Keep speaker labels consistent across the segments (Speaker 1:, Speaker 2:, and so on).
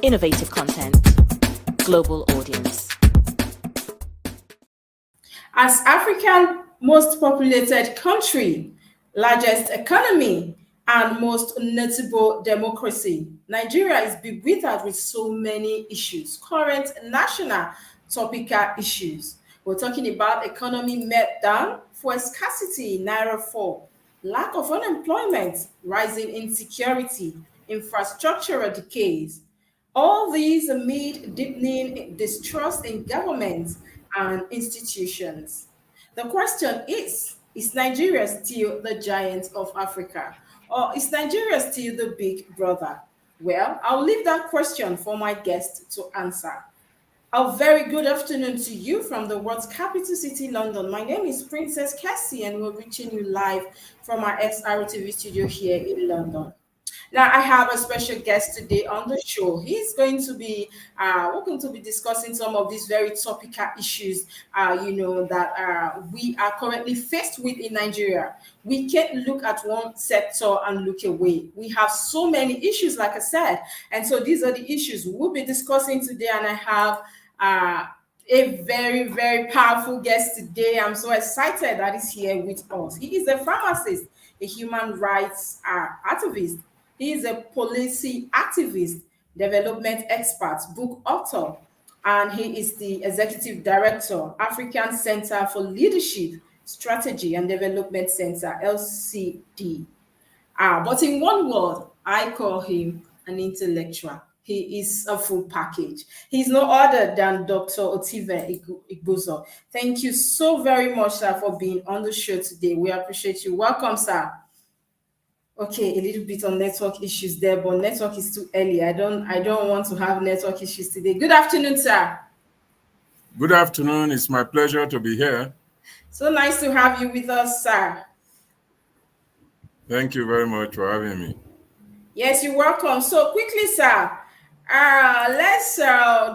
Speaker 1: innovative content, global audience.
Speaker 2: As Africa's most populated country, largest economy, and most notable democracy, Nigeria is bewildered with so many issues, current national topical issues. We're talking about economy meltdown, fuel scarcity, naira fall, lack of unemployment, rising insecurity, infrastructural decays, all these amid deepening distrust in governments and institutions. The question is Nigeria still the giant of Africa? Or is Nigeria still the big brother? Well, I'll leave that question for my guest to answer. A very good afternoon to you from the world's capital city, London. My name is Princess Kessy, and we're reaching you live from our XRTV studio here in London. Now, I have a special guest today on the show. We're going to be discussing some of these very topical issues, that we are currently faced with in Nigeria. We can't look at one sector and look away. We have so many issues, like I said, and so these are the issues we'll be discussing today. And I have a very, very powerful guest today. I'm so excited that he's here with us. He is a pharmacist, a human rights activist. He is a policy activist, development expert, book author, and he is the executive director, African Center for Leadership, Strategy and Development Center, LCD. But in one word, I call him an intellectual. He is a full package. He's no other than Dr. Otive Igbozo. Thank you so very much, sir, for being on the show today. We appreciate you. Welcome, sir. Okay, a little bit on network issues there, but network is too early. I don't want to have network issues today. Good afternoon, sir.
Speaker 3: Good afternoon. It's my pleasure to be here.
Speaker 2: So nice to have you with us, sir.
Speaker 3: Thank you very much for having me.
Speaker 2: Yes, you're welcome. So quickly, sir, let's I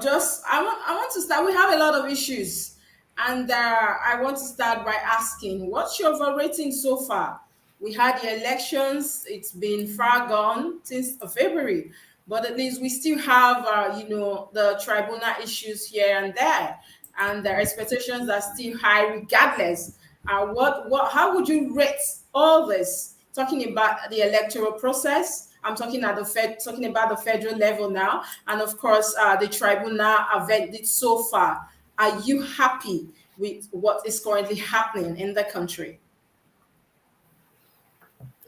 Speaker 2: want to start. We have a lot of issues, and I want to start by asking, what's your overall rating so far? We had the elections. It's been far gone since February, but at least we still have, the tribunal issues here and there, and the expectations are still high regardless. How would you rate all this? Talking about the electoral process, I'm talking about the federal level now, and of course, the tribunal verdict so far. Are you happy with what is currently happening in the country?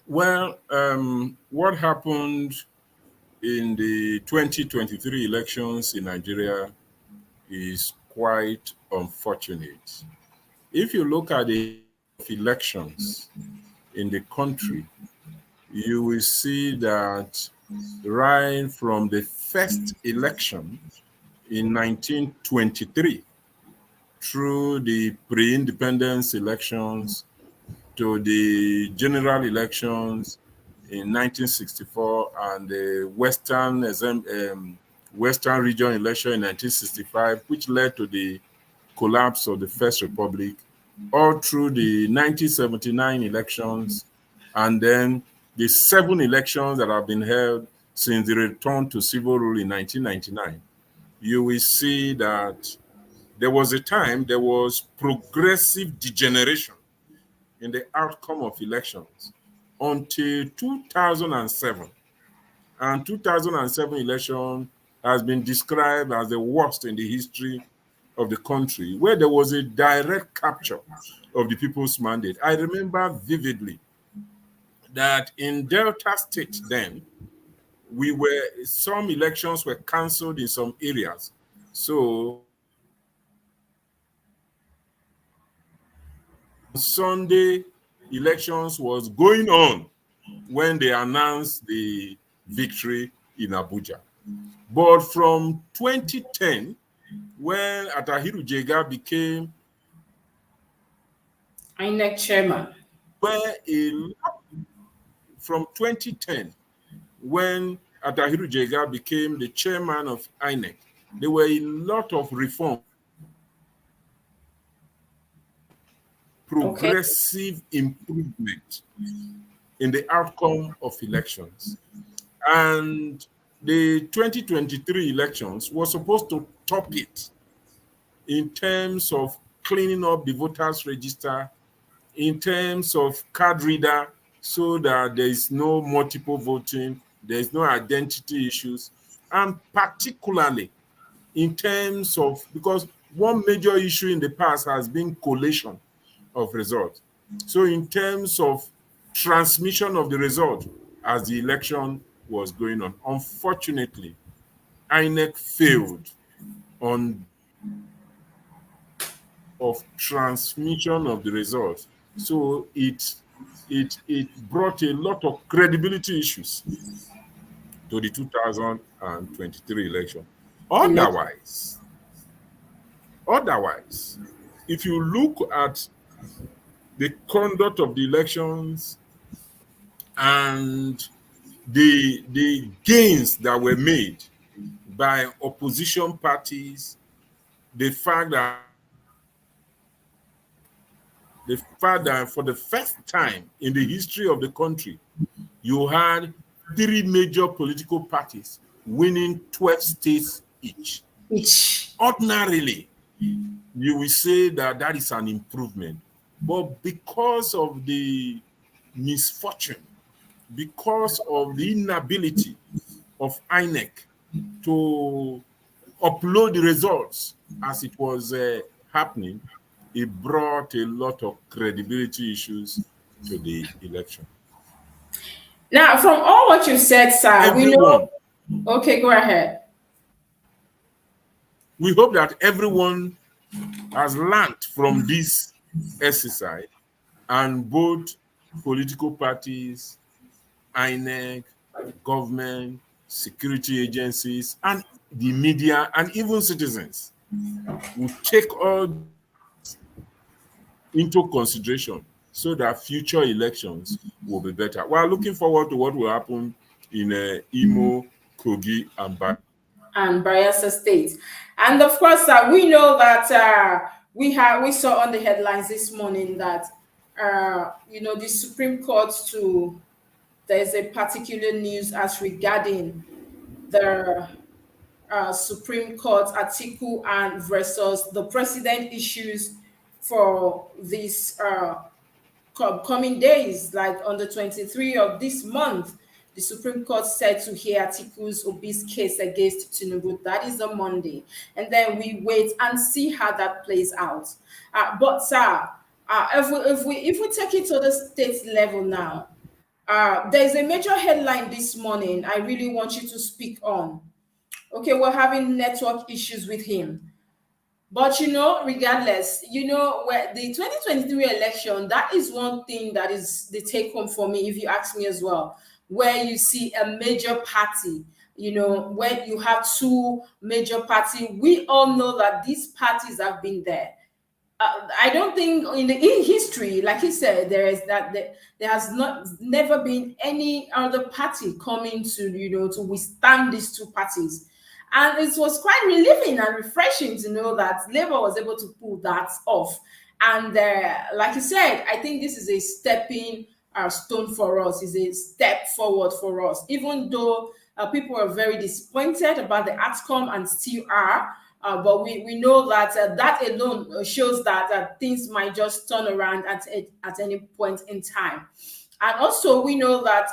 Speaker 3: Well, what happened in the 2023 elections in Nigeria is quite unfortunate. If you look at the elections in the country, you will see that right from the first election in 1923 through the pre-independence elections to the general elections in 1964 and the Western region election in 1965, which led to the collapse of the First Republic, all through the 1979 elections, and then the 7 elections that have been held since the return to civil rule in 1999, you will see that there was a time there was progressive degeneration in the outcome of elections until 2007. And 2007 election has been described as the worst in the history of the country, where there was a direct capture of the people's mandate. I remember vividly that in Delta State then, some elections were cancelled in some areas. So Sunday elections was going on when they announced the victory in Abuja. But from 2010, when Atahiru Jega became
Speaker 2: INEC chairman,
Speaker 3: from 2010, when Atahiru Jega became the chairman of INEC, there were a lot of reforms, progressive improvement in the outcome of elections. And the 2023 elections was supposed to top it in terms of cleaning up the voters register, in terms of card reader, so that there is no multiple voting, there is no identity issues, and particularly in terms of, because one major issue in the past has been collation of results. So in terms of transmission of the result as the election was going on, unfortunately, INEC failed on of transmission of the results. So it brought a lot of credibility issues to the 2023 election. Otherwise, if you look at the conduct of the elections and the gains that were made by opposition parties, the fact that for the first time in the history of the country, you had 3 major political parties winning 12 states each. Ordinarily, you will say that that is an improvement. But because of the misfortune, because of the inability of INEC to upload the results as it was happening, it brought a lot of credibility issues to the election.
Speaker 2: Now, from all what you said, sir, we know. Okay, go ahead.
Speaker 3: We hope that everyone has learned from this exercise, and both political parties, INEC, government, security agencies, and the media, and even citizens will take all into consideration so that future elections will be better. We are looking forward to what will happen in Imo, Kogi, and
Speaker 2: Bayelsa State. And of course, we know that we saw on the headlines this morning that the Supreme Court there's a particular news as regarding the Supreme Court article and versus the president issues for these coming days, like on the 23rd of this month. The Supreme Court said to hear Atiku's Obi's case against Tinubu. That is on Monday. And then we wait and see how that plays out. But, sir, if we take it to the state level now, there's a major headline this morning I really want you to speak on. Okay, we're having network issues with him. But, regardless, where the 2023 election, that is one thing that is the take home for me, if you ask me as well, where you see a major party, when you have 2 major parties. We all know that these parties have been there. I don't think in history, like he said, there has never been any other party coming to to withstand these 2 parties. And it was quite relieving and refreshing to know that Labour was able to pull that off. And like you said, I think this is a stepping stone for us, is a step forward for us, even though people are very disappointed about the outcome and still are. But we know that that alone shows that things might just turn around at any point in time. And also, we know that,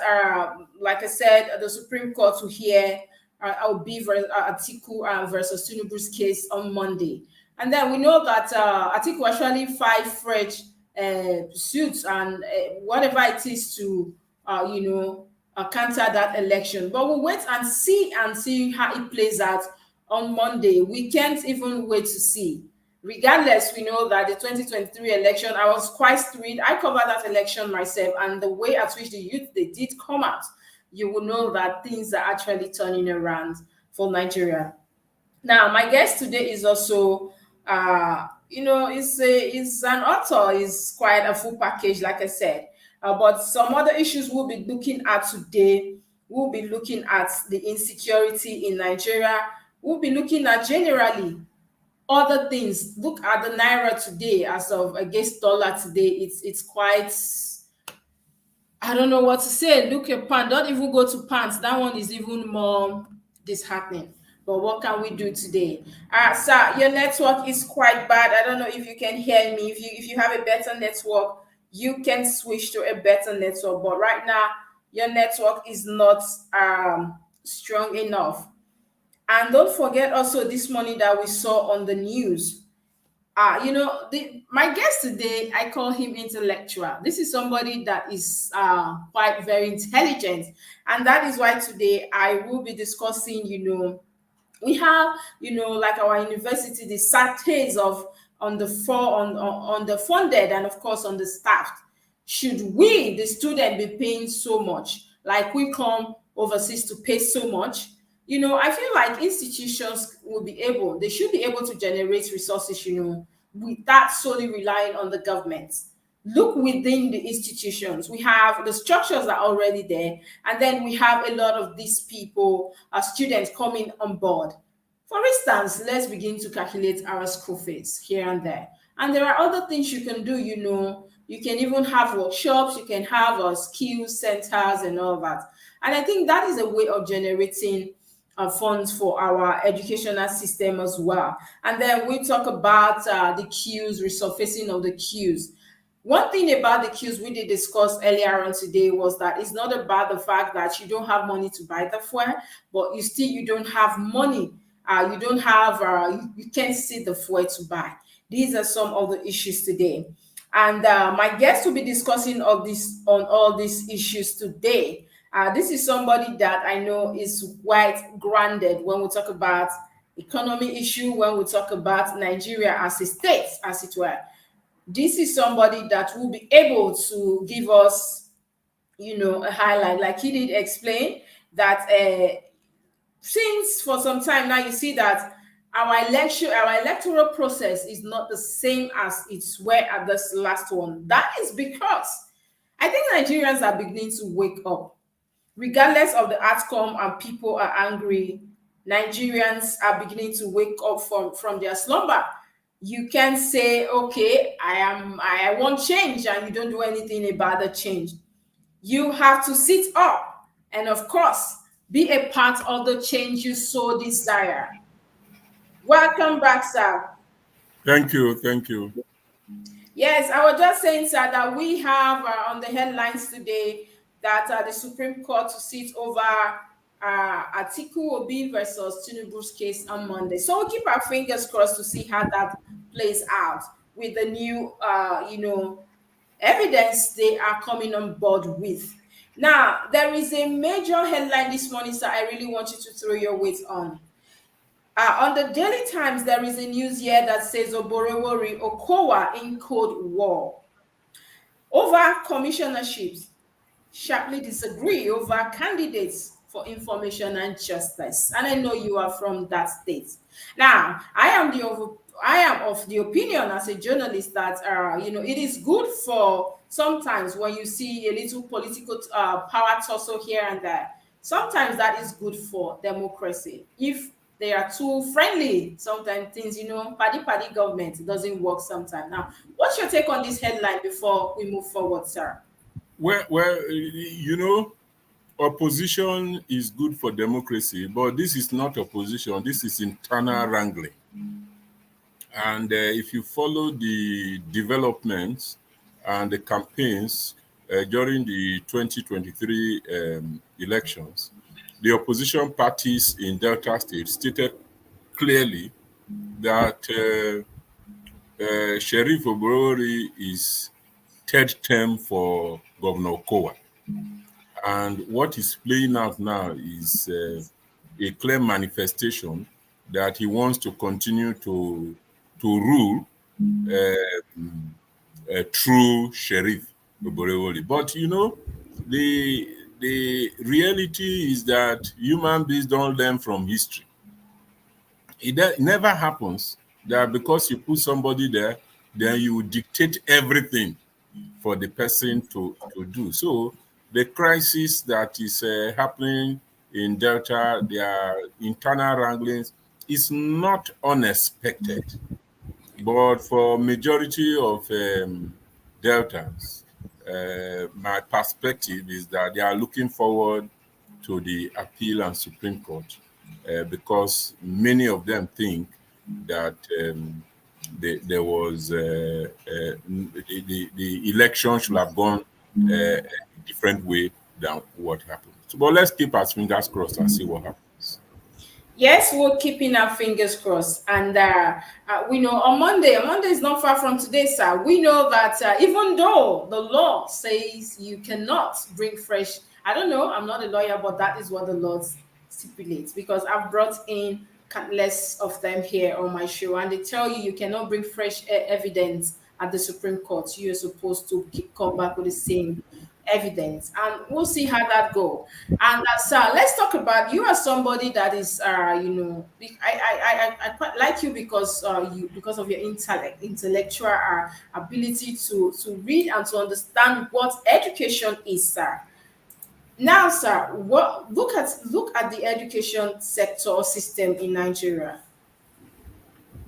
Speaker 2: like I said, the Supreme Court will hear Atiku versus Tinubu's case on Monday. And then we know that Atiku actually filed fresh suits and whatever it is to, counter that election. But we'll wait and see how it plays out on Monday. We can't even wait to see. Regardless, we know that the 2023 election, I was quite thrilled. I covered that election myself, and the way at which the youth, they did come out, you will know that things are actually turning around for Nigeria. Now, my guest today is also, is an author, is quite a full package, like I said. But some other issues we'll be looking at today. We'll be looking at the insecurity in Nigeria. We'll be looking at generally other things. Look at the Naira today as of against dollar today. It's quite, I don't know what to say. Look at pound. Don't even go to pounds. That one is even more disheartening. But what can we do today? Sir, your network is quite bad. I don't know if you can hear me. If you have a better network, you can switch to a better network. But right now, your network is not strong enough. And don't forget also this morning that we saw on the news. My guest today, I call him intellectual. This is somebody that is quite very intelligent, and that is why today I will be discussing, we have, like our university, the certificates of on the on the funded and of course on the staffed. Should we, the student, be paying so much? Like we come overseas to pay so much? I feel like institutions they should be able to generate resources, without solely relying on the government. Look within the institutions. We have the structures are already there, and then we have a lot of these people, students coming on board. For instance, let's begin to calculate our school fees here and there. And there are other things you can do, You can even have workshops, you can have skill centers and all that. And I think that is a way of generating funds for our educational system as well. And then we talk about the queues, resurfacing of the queues. One thing about the queues we did discuss earlier on today was that it's not about the fact that you don't have money to buy the fuel, but you don't have money. You don't have you can't see the fuel to buy. These are some of the issues today. And my guest will be discussing all these issues today. This is somebody that I know is quite grounded when we talk about economy issue, when we talk about Nigeria as a state, as it were. This is somebody that will be able to give us, a highlight. Like he did explain that since for some time now, you see that our electoral process is not the same as it's were at this last one. That is because I think Nigerians are beginning to wake up. Regardless of the outcome and people are angry, Nigerians are beginning to wake up from their slumber. You can say, okay, I want change, and you don't do anything about the change. You have to sit up and, of course, be a part of the change you so desire. Welcome back, sir.
Speaker 3: Thank you. Thank you.
Speaker 2: Yes, I was just saying, sir, that we have on the headlines today that the Supreme Court to sit over Atiku Obi versus Tinubu's case on Monday. So we'll keep our fingers crossed to see how that plays out with the new, evidence they are coming on board with. Now, there is a major headline this morning, sir, I really want you to throw your weight on. On the Daily Times, there is a news here that says Oborewori Okowa in Cold War. Over commissionerships, sharply disagree over candidates for information and justice. And I know you are from that state. Now, I am of the opinion as a journalist that it is good for sometimes when you see a little political power tussle here and there. Sometimes that is good for democracy. If they are too friendly, sometimes things, party government doesn't work sometimes. Now, what's your take on this headline before we move forward, sir?
Speaker 3: Well, opposition is good for democracy, but this is not opposition. This is internal wrangling. And if you follow the developments and the campaigns during the 2023 elections, the opposition parties in Delta State stated clearly that Sheriff Oborori is third term for Governor Okowa. And what is playing out now is a clear manifestation that he wants to continue to rule through Sheriff Oborori. But the reality is that human beings don't learn from history. It never happens that because you put somebody there, then you dictate everything for the person to do. So the crisis that is happening in Delta, their internal wranglings, is not unexpected. But for majority of Deltans, my perspective is that they are looking forward to the appeal and Supreme Court because many of them think that there was the election should have gone a different way than what happened. So, but let's keep our fingers crossed and see what happens.
Speaker 2: Yes, we're keeping our fingers crossed. And we know on Monday is not far from today, sir. We know that even though the law says you cannot bring fresh, I don't know, I'm not a lawyer, but that is what the law stipulates, because I've brought in countless of them here on my show, and they tell you cannot bring fresh evidence at the Supreme Court. You're supposed to come back with the same evidence, and we'll see how that go. And sir, let's talk about you as somebody that is I quite like you because because of your intellectual ability to read and to understand what education is, sir. Now, sir, what look at the education sector system in Nigeria.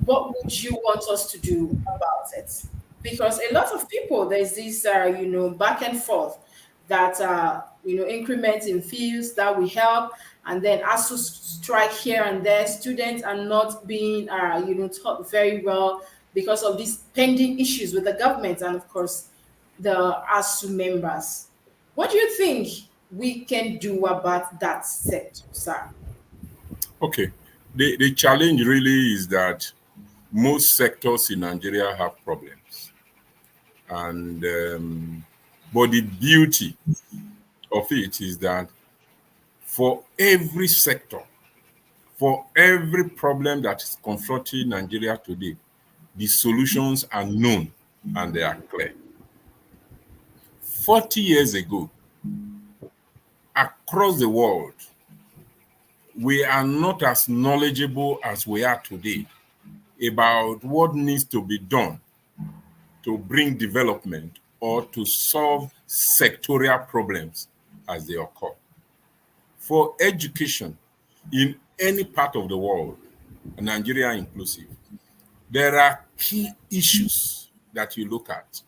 Speaker 2: What would you want us to do about it? Because a lot of people, there's this, back and forth that, increment in fees that will help, and then ASU strike here and there. Students are not being, taught very well because of these pending issues with the government and, of course, the ASU members. What do you think we can do about that sector, sir?
Speaker 3: Okay. The challenge really is that most sectors in Nigeria have problems. And but the beauty of it is that for every sector, for every problem that is confronting Nigeria today, the solutions are known and they are clear. 40 years ago, across the world, we are not as knowledgeable as we are today about what needs to be done to bring development or to solve sectorial problems as they occur. For education in any part of the world, Nigeria inclusive, there are key issues that you look at.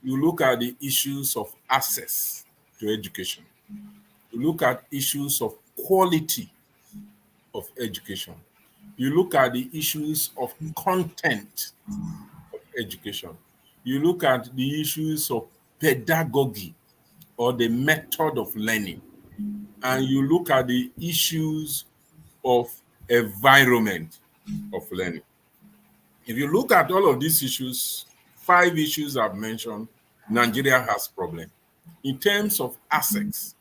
Speaker 3: You look at the issues of access to education. You look at issues of quality of education. You look at the issues of content of education. You look at the issues of pedagogy or the method of learning. And you look at the issues of environment of learning. If you look at all of these issues, 5 issues I've mentioned, Nigeria has problem. In terms of access,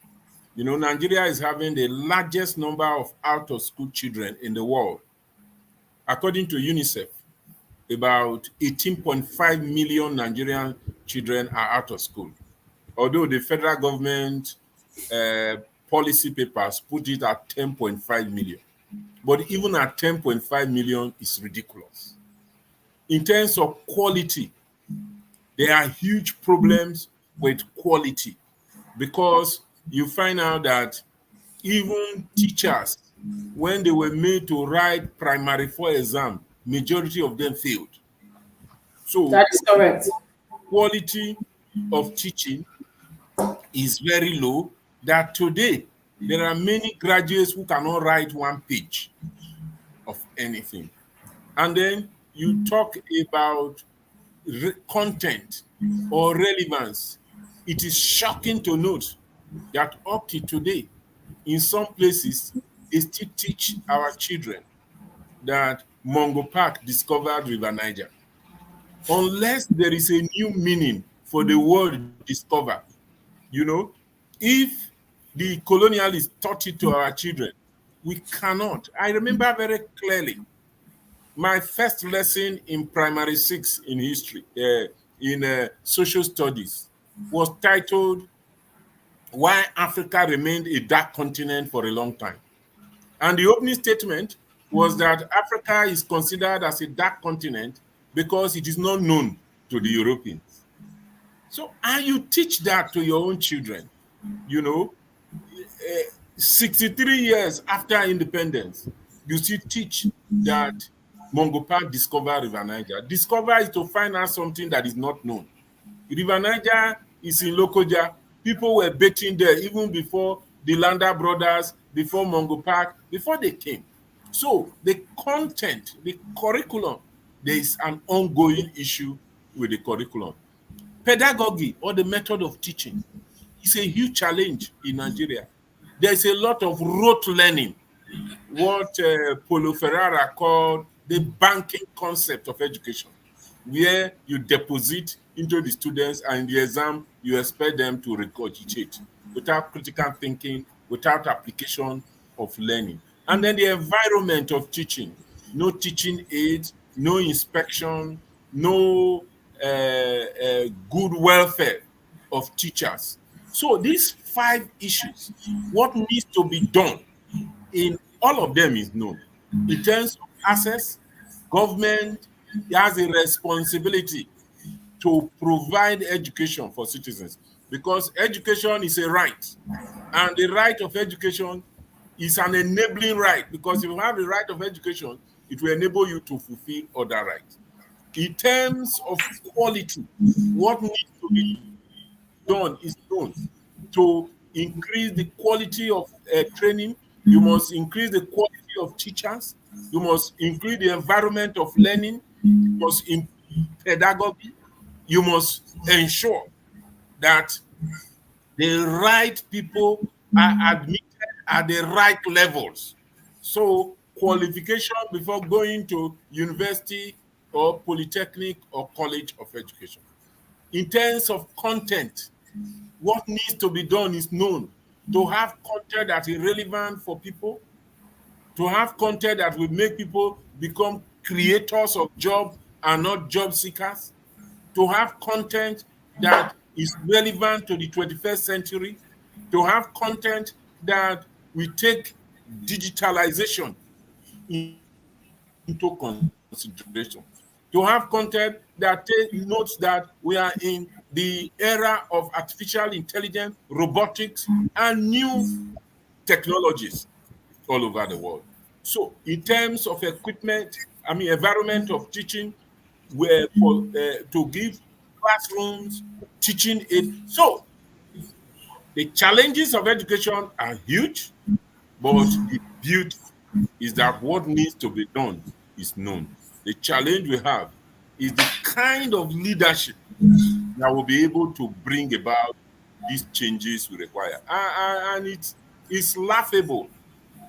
Speaker 3: Nigeria is having the largest number of out-of-school children in the world. According to UNICEF, about 18.5 million Nigerian children are out of school. Although the federal government policy papers put it at 10.5 million. But even at 10.5 million is ridiculous. In terms of quality, there are huge problems with quality because you find out that even teachers, when they were made to write primary 4 exam, majority of them failed. So
Speaker 2: That is correct.
Speaker 3: quality of teaching is very low, that today there are many graduates who cannot write 1 page of anything. And then you talk about content or relevance. It is shocking to note that up to today, in some places, they still teach our children that Mungo Park discovered River Niger. Unless there is a new meaning for the word discover, if the colonialists taught it to our children, we cannot. I remember very clearly my first lesson in primary 6 in history, in social studies, was titled Why Africa Remained a Dark Continent for a Long Time. And the opening statement was that Africa is considered as a dark continent because it is not known to the Europeans. So, and you teach that to your own children, 63 years after independence, you still teach that Mungo Park discovered River Niger. Discover is to find out something that is not known. River Niger is in Lokoja. People were bathing there even before the Landa brothers, before Mongo Park, before they came. So the content, the curriculum, there is an ongoing issue with the curriculum. Pedagogy, or the method of teaching, is a huge challenge in Nigeria. There's a lot of rote learning, what Paulo Ferrara called the banking concept of education, where you deposit into the students and in the exam you expect them to regurgitate without critical thinking, without application of learning. And then the environment of teaching, no teaching aids, no inspection, no good welfare of teachers. So these 5 issues, what needs to be done in all of them is known. In terms of access, government has a responsibility to provide education for citizens, because education is a right, and the right of education is an enabling right, because if you have the right of education, it will enable you to fulfill other rights. In terms of quality, what needs to be done is known. To increase the quality of training, you must increase the quality of teachers, you must increase the environment of learning, you must improve pedagogy, you must ensure that the right people are admitted at the right levels. So qualification before going to university or polytechnic or college of education. In terms of content, what needs to be done is known. To have content that is relevant for people, to have content that will make people become creators of job and not job seekers, to have content that is relevant to the 21st century, to have content that will take digitalization into consideration, to have content that notes that we are in the era of artificial intelligence, robotics, and new technologies all over the world. So in terms of equipment, environment of teaching, where for to give classrooms, teaching aid. So the challenges of education are huge, but the beauty is that what needs to be done is known. The challenge we have is the kind of leadership that will be able to bring about these changes we require. And it's laughable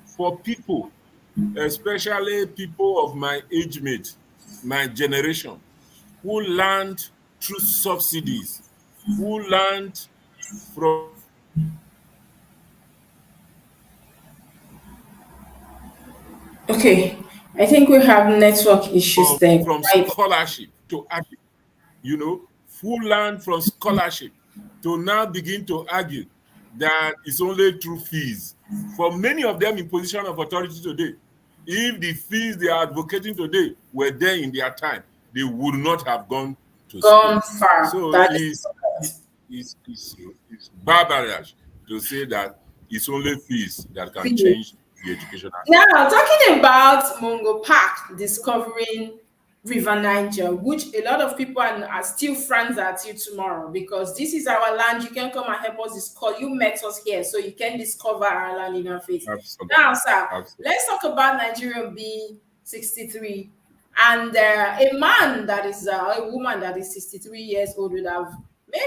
Speaker 3: for people, especially people of my age mate, my generation, who learned through subsidies, who learned from
Speaker 2: Okay, I think we have network issues there.
Speaker 3: from
Speaker 2: Right.
Speaker 3: scholarship to argue, who learned from scholarship to now begin to argue that it's only through fees. For many of them in position of authority today, if the fees they are advocating today were there in their time, they would not have gone to school.
Speaker 2: Gone far.
Speaker 3: So
Speaker 2: That is
Speaker 3: it's barbaric to say that it's only fees that can
Speaker 2: correct.
Speaker 3: change the educational.
Speaker 2: Now, talking about Mongo Park discovering River Niger, which a lot of people are still friends at you tomorrow, because this is our land. You can come and help us discover. You met us here, so you can discover our land in our face.
Speaker 3: Absolutely.
Speaker 2: Now, sir,
Speaker 3: Absolutely.
Speaker 2: let's talk about Nigerian B63. And a man that is a woman that is 63 years old would have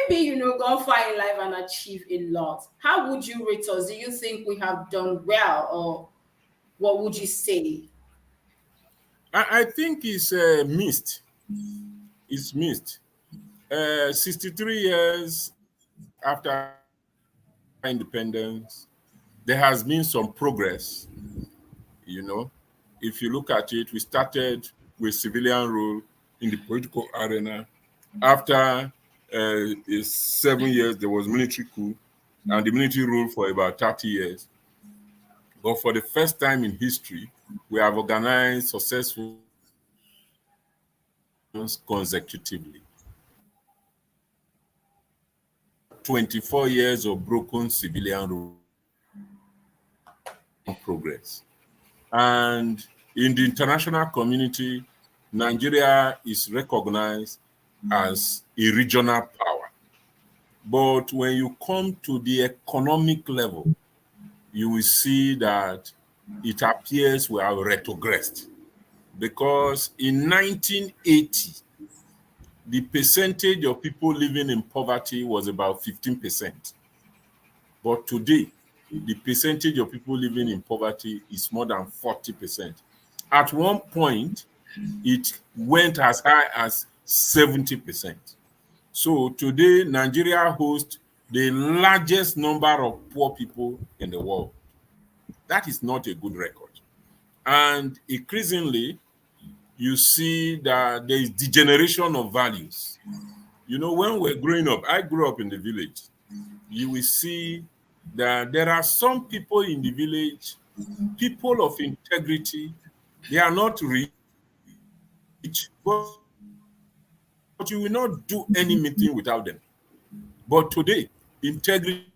Speaker 2: maybe gone far in life and achieved a lot. How would you rate us? Do you think we have done well, or what would you say?
Speaker 3: I think it's missed. It's missed. 63 years after independence, there has been some progress. You know, if you look at it, we started with civilian rule in the political arena. After 7 years, there was military coup, and the military ruled for about 30 years. But for the first time in history, we have organized successful consecutively. 24 years of broken civilian rule progress. And in the international community, Nigeria is recognized as a regional power. But when you come to the economic level, you will see that it appears we are retrogressed. Because in 1980, the percentage of people living in poverty was about 15%. But today, the percentage of people living in poverty is more than 40%. At one point, it went as high as 70%. So today, Nigeria hosts the largest number of poor people in the world. That is not a good record. And increasingly, you see that there is degeneration of values. You know, when we're growing up, I grew up in the village. You will see that there are some people in the village, people of integrity. They are not rich, but you will not do any meeting without them. But today, integrity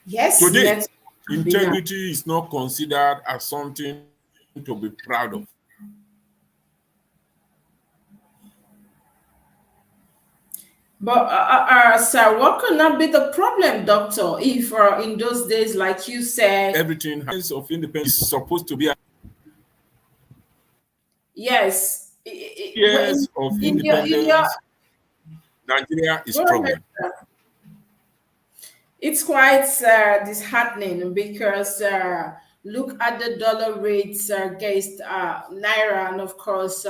Speaker 2: Yes,
Speaker 3: today,
Speaker 2: let be now.
Speaker 3: integrity is not considered as something to be proud of.
Speaker 2: But sir, what could not be the problem, doctor? If in those days, like you said,
Speaker 3: Everything of independence is supposed to be
Speaker 2: yes,
Speaker 3: years of
Speaker 2: in your
Speaker 3: independence. Nigeria is
Speaker 2: go ahead,
Speaker 3: struggling.
Speaker 2: sir. It's quite disheartening because look at the dollar rates against naira, and of course,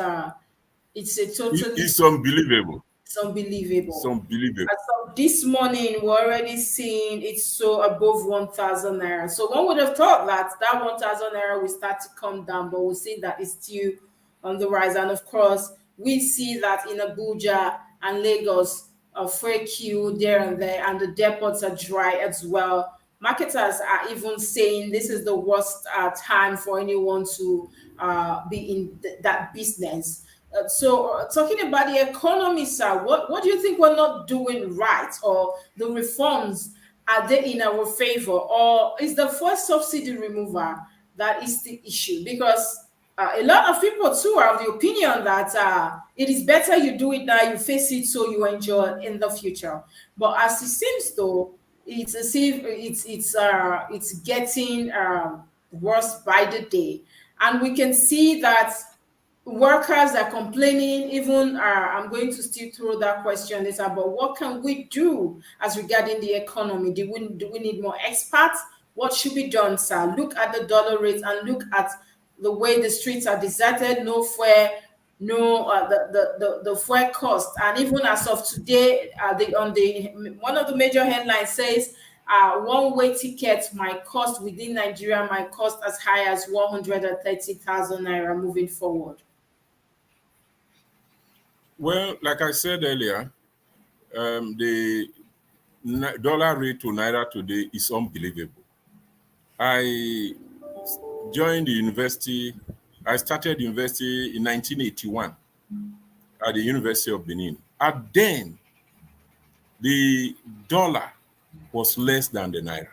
Speaker 2: it's a totally
Speaker 3: It's unbelievable.
Speaker 2: it's
Speaker 3: It's
Speaker 2: unbelievable.
Speaker 3: unbelievable.
Speaker 2: As of this morning, we're already seeing it's so above 1,000 naira. So one would have thought that 1,000 naira will start to come down, but we see that it's still on the rise. And of course, we see that in Abuja and Lagos, freight queue there and there, and the depots are dry as well. Marketers are even saying this is the worst time for anyone to be in that business. Talking about the economy, sir, what do you think we're not doing right, or the reforms, are they in our favor, or is the first subsidy remover that is the issue? Because a lot of people too are of the opinion that it is better you do it now, you face it, so you enjoy it in the future. But as it seems though, it's as if it's getting worse by the day, and we can see that workers are complaining. Even I'm going to still throw that question later, but what can we do as regarding the economy? Do we need more experts? What should be done, sir? Look at the dollar rates and look at the way the streets are deserted, no fuel, no the fuel cost. And even as of today, the on the one of the major headlines says one way ticket might cost within Nigeria might cost as high as 130,000 naira moving forward.
Speaker 3: Well, like I said earlier, the dollar rate to naira today is unbelievable. I joined the university. I started university in 1981 at the University of Benin. At then, the dollar was less than the naira.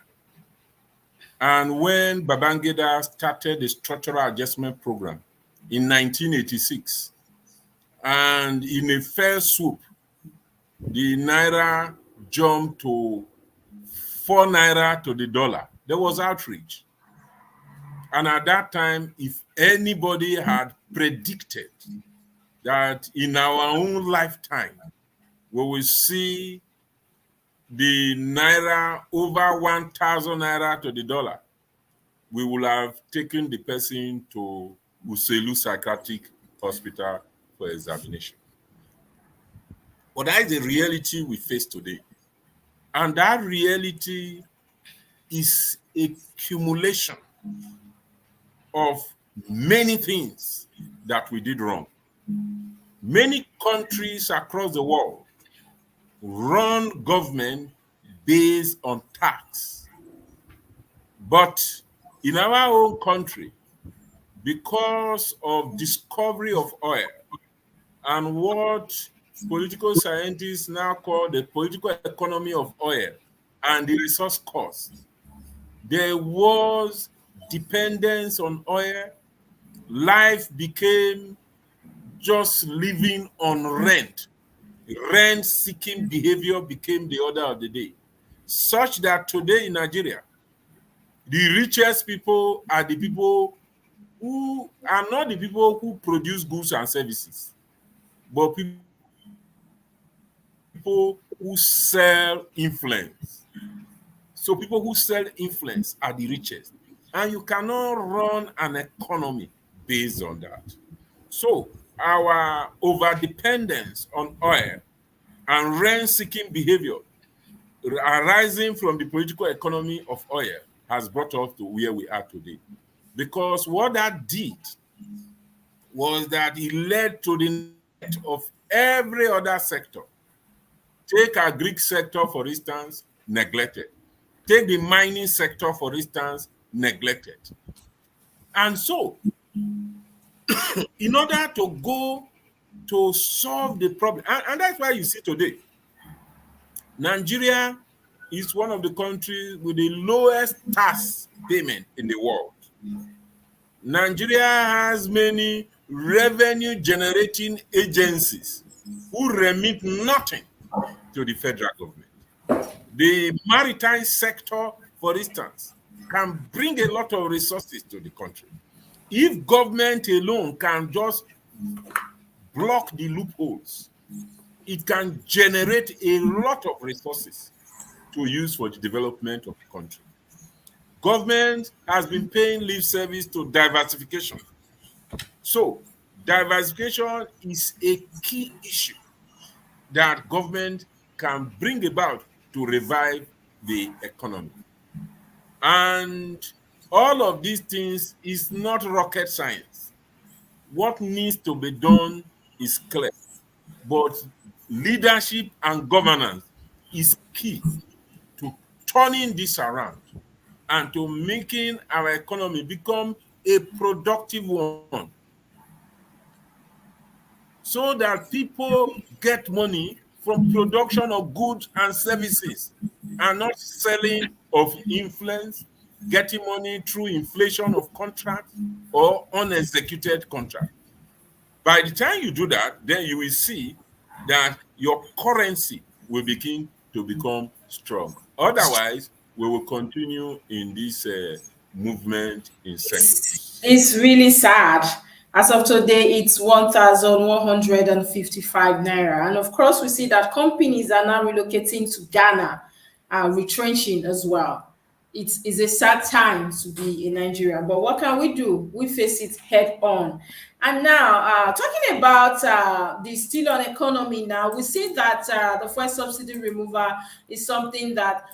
Speaker 3: And when Babangida started the structural adjustment program in 1986, and in a fair swoop, the naira jumped to 4 naira to the dollar, there was outrage. And at that time, if anybody had predicted that in our own lifetime, we will see the naira over 1,000 naira to the dollar, we will have taken the person to Uselu Psychiatric Hospital for examination. But that is the reality we face today. And that reality is a accumulation of many things that we did wrong. Many countries across the world run government based on tax. But in our own country, because of discovery of oil and what political scientists now call the political economy of oil and the resource cost, there was dependence on oil. Life became just living on rent rent-seeking behavior became the order of the day, such that today in Nigeria, the richest people are the people who are not the people who produce goods and services, but people who sell influence. So people who sell influence are the richest. And you cannot run an economy based on that. So our over-dependence on oil and rent-seeking behavior arising from the political economy of oil has brought us to where we are today. Because what that did was that it led to the net of every other sector. Take our Greek sector, for instance, neglected. Take the mining sector, for instance, neglected. And so, in order to go to solve the problem, and that's why you see today, Nigeria is one of the countries with the lowest tax payment in the world. Nigeria has many revenue generating agencies who remit nothing to the federal government. The maritime sector, for instance, can bring a lot of resources to the country. If government alone can just block the loopholes, it can generate a lot of resources to use for the development of the country. Government has been paying lip service to diversification. So, diversification is a key issue that government can bring about to revive the economy. And all of these things is not rocket science. What needs to be done is clear, but leadership and governance is key to turning this around and to making our economy become a productive one, so that people get money from production of goods and services and not selling of influence, getting money through inflation of contracts or unexecuted contracts. By the time you do that, then you will see that your currency will begin to become strong. Otherwise, we will continue in this movement in circles.
Speaker 2: It's really sad. As of today, it's 1,155 naira. And of course, we see that companies are now relocating to Ghana, retrenching as well. It's a sad time to be in Nigeria, but what can we do? We face it head on. And now, talking about the still on economy, now we see that the fuel subsidy removal is something that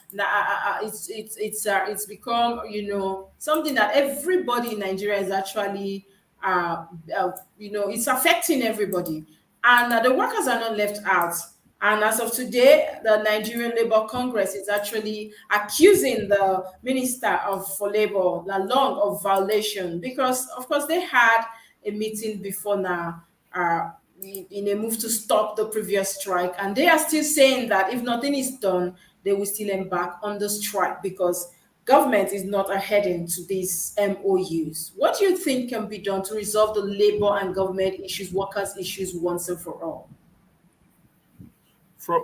Speaker 2: it's become, something that everybody in Nigeria is actually it's affecting everybody, and the workers are not left out. And as of today, the Nigerian Labour Congress is actually accusing the Minister for Labour, Lalong, of violation because, of course, they had a meeting before now in a move to stop the previous strike. And they are still saying that if nothing is done, they will still embark on the strike because government is not adhering to these MOUs. What do you think can be done to resolve the labor and government issues, workers' issues once and for all?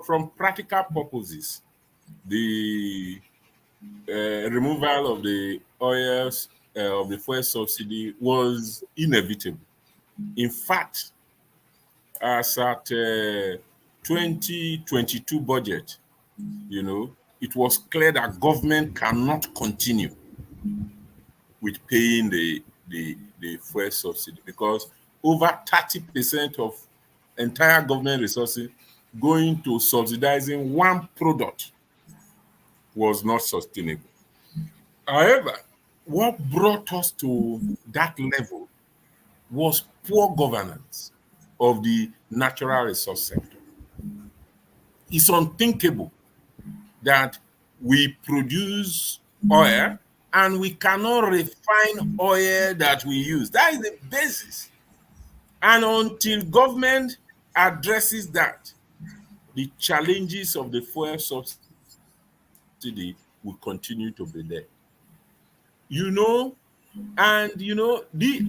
Speaker 3: From practical purposes, the removal of the oils of the fuel subsidy was inevitable. In fact, as at 2022 budget, it was clear that government cannot continue with paying the fuel subsidy because over 30% of entire government resources going to subsidizing one product was not sustainable. However, what brought us to that level was poor governance of the natural resource sector. It's unthinkable that we produce oil and we cannot refine oil that we use. That is the basis. And until government addresses that, the challenges of the fuel subsidy will continue to be there. The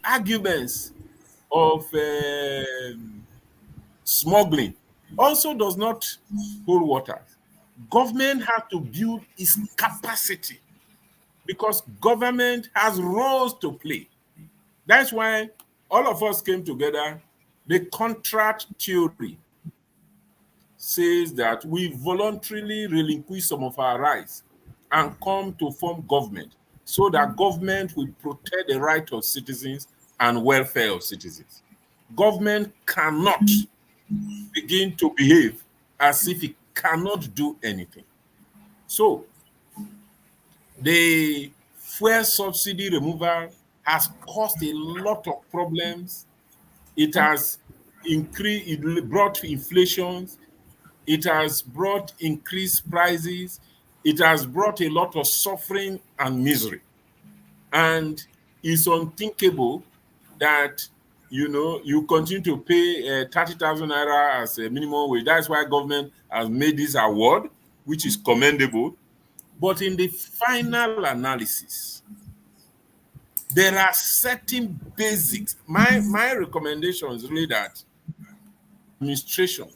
Speaker 3: arguments of smuggling also does not hold water. Government has to build its capacity because government has roles to play. That's why all of us came together. The contract theory says that we voluntarily relinquish some of our rights and come to form government so that government will protect the right of citizens and welfare of citizens. Government cannot begin to behave as if it cannot do anything. So the fuel subsidy removal has caused a lot of problems. It has increased, it brought inflation, it has brought increased prices, it has brought a lot of suffering and misery. And it's unthinkable that you continue to pay 30,000 naira as a minimum wage. That's why government has made this award, which is commendable. But in the final analysis, there are certain basics. My recommendation is really that administration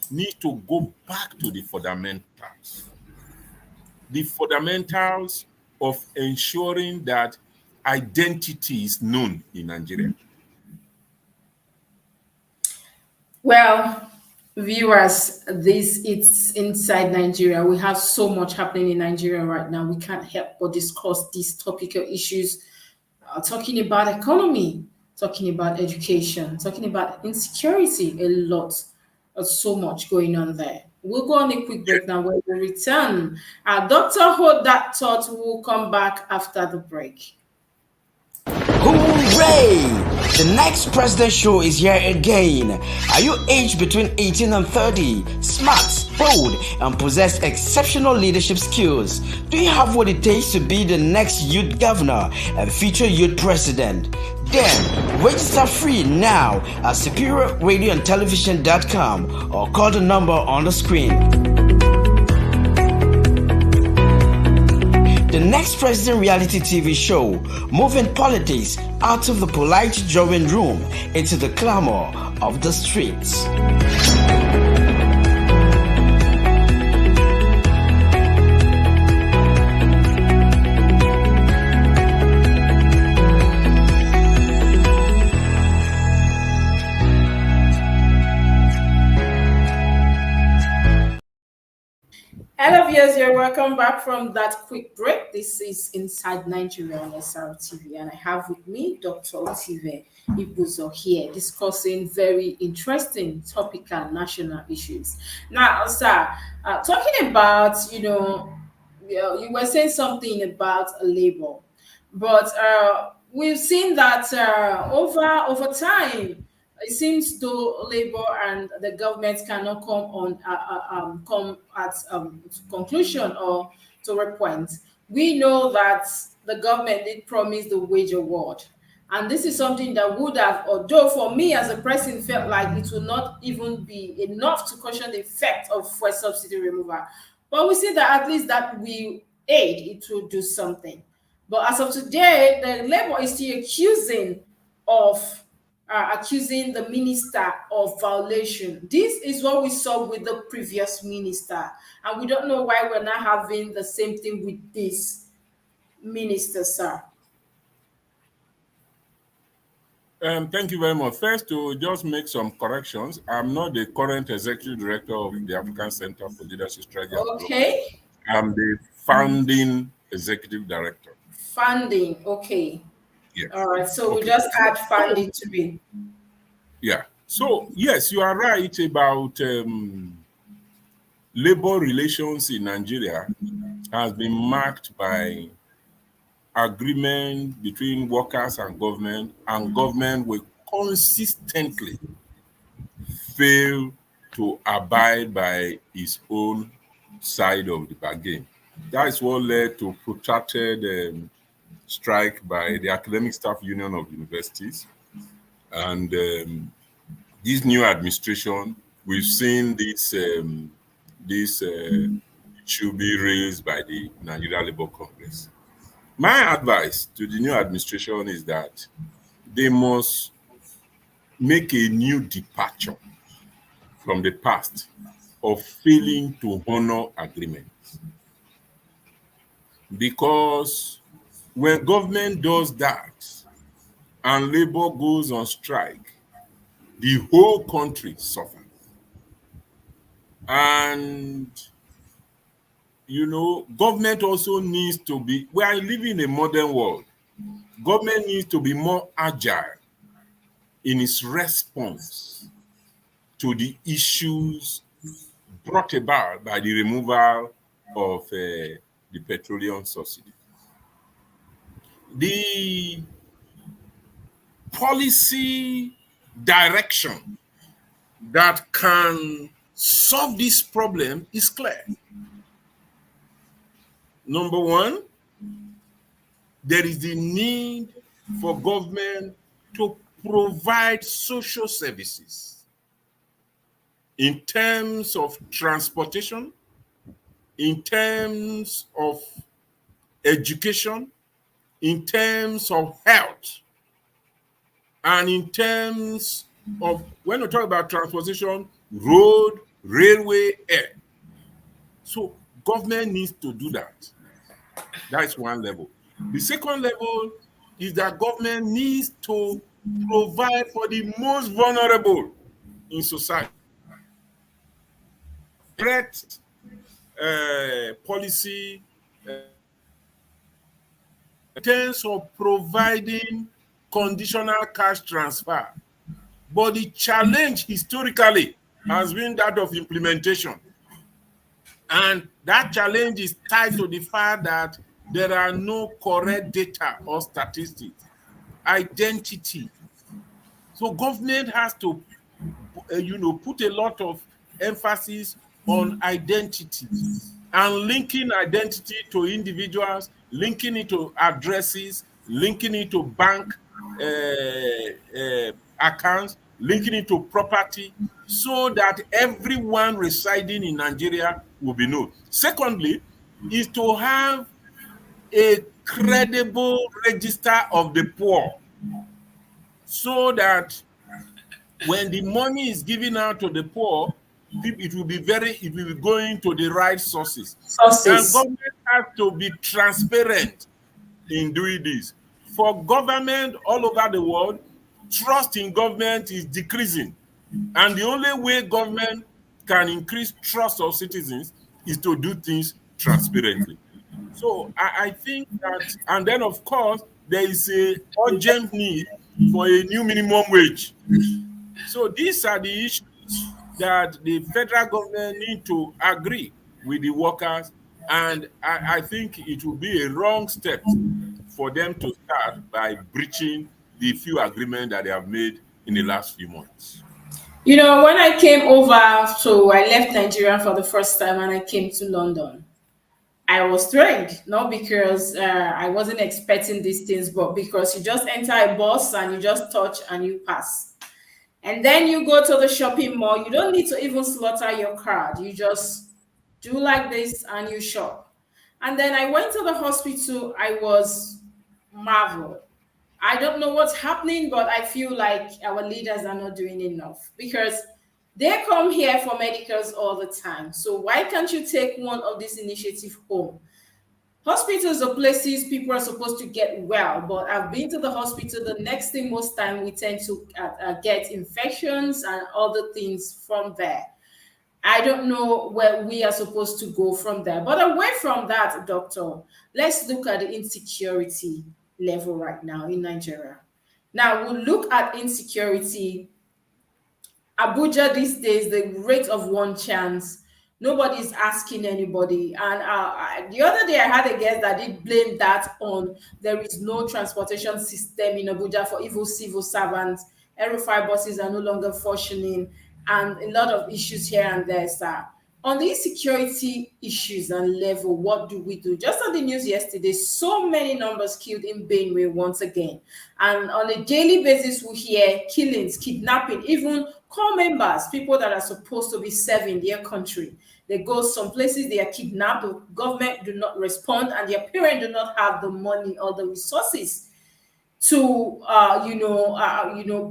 Speaker 3: need to go back to the fundamentals. The fundamentals of ensuring that identity is known in Nigeria.
Speaker 2: Well, viewers, this it's inside Nigeria. We have so much happening in Nigeria right now. We can't help but discuss these topical issues, talking about economy, talking about education, talking about insecurity, a lot. So much going on there. We'll go on a quick break now. When we return, Dr. Hold That Thought will come back after the break.
Speaker 4: Hooray! The next President Show is here again. Are you aged between 18 and 30, smart, bold, and possess exceptional leadership skills? Do you have what it takes to be the next youth governor and future youth president? Then register free now at superiorradioandtelevision.com or call the number on the screen. The Next President reality TV show, moving politics out of the polite drawing room into the clamor of the streets.
Speaker 2: Hello, viewers. You're welcome back from that quick break. This is Inside Nigeria on SRTV, and I have with me Dr. Otive Ibuzo here discussing very interesting topical national issues. Now, sir, talking about, you were saying something about labor, but we've seen that over time, it seems though labor and the government cannot come at conclusion or to a point. We know that the government did promise the wage award, and this is something that would have, although for me as a person felt like it will not even be enough to cushion the effect of fuel subsidy removal, but we see that at least that will aid, it will do something. But as of today, the labor is still accusing the minister of violation. This is what we saw with the previous minister, and we don't know why we're not having the same thing with this minister, sir.
Speaker 3: Thank you very much. First, to just make some corrections, I'm not the current executive director of the African Center for Leadership Strategy.
Speaker 2: Okay.
Speaker 3: I'm the founding executive director.
Speaker 2: Funding, okay.
Speaker 3: Yes.
Speaker 2: All right, so
Speaker 3: Okay.
Speaker 2: we just add funding to be.
Speaker 3: Yeah. So, yes, you are right about labor relations in Nigeria has been marked by agreement between workers and government will consistently fail to abide by its own side of the bargain. That is what led to protracted strike by the Academic Staff Union of Universities. And this new administration, we've seen this should be raised by the Nigeria Labour Congress. My advice to the new administration is that they must make a new departure from the past of failing to honor agreements. Because when government does that and labor goes on strike, the whole country suffers. And government also needs to be, we are living in a modern world. Government needs to be more agile in its response to the issues brought about by the removal of the petroleum subsidy. The policy direction that can solve this problem is clear. Number one, there is the need for government to provide social services in terms of transportation, in terms of education, in terms of health, and in terms of, when we talk about transportation, road, railway, air. So government needs to do that. That's one level. The second level is that government needs to provide for the most vulnerable in society. Correct policy in terms of providing conditional cash transfer. But the challenge historically has been that of implementation. And that challenge is tied to the fact that there are no correct data or statistics. Identity. So government has to, put a lot of emphasis on identity and linking identity to individuals, linking it to addresses, linking it to bank accounts, linking it to property, so that everyone residing in Nigeria will be known. Secondly, is to have a credible register of the poor, so that when the money is given out to the poor, it will be going to the right sources. And government has to be transparent in doing this. For government all over the world, trust in government is decreasing. And the only way government can increase trust of citizens is to do things transparently. So I think that, and then of course, there is a urgent need for a new minimum wage. So these are the issues that the federal government need to agree with the workers, and I think it will be a wrong step for them to start by breaching the few agreements that they have made in the last few months.
Speaker 2: When I came over, so I left Nigeria for the first time and I came to London. I was thrilled, not because I wasn't expecting these things, but because you just enter a bus and you just touch and you pass. And then you go to the shopping mall. You don't need to even slaughter your card. You just do like this and you shop. And then I went to the hospital. I was marveled. I don't know what's happening, but I feel like our leaders are not doing enough, because they come here for medicals all the time. So why can't you take one of these initiatives home? Hospitals are places people are supposed to get well, but I've been to the hospital. The next thing, most time, we tend to get infections and other things from there. I don't know where we are supposed to go from there. But away from that, doctor, let's look at the insecurity level right now in Nigeria. Now, we'll look at insecurity. Abuja these days, the rate of one chance, nobody's asking anybody. And the other day, I had a guest that did blame that on there is no transportation system in Abuja for evil civil servants. Aerofire buses are no longer functioning, and a lot of issues here and there, sir. On these security issues and level, what do we do? Just on the news yesterday, so many numbers killed in Benue once again. And on a daily basis, we hear killings, kidnapping, even core members, people that are supposed to be serving their country. They go some places, they are kidnapped, the government do not respond, and their parents do not have the money or the resources to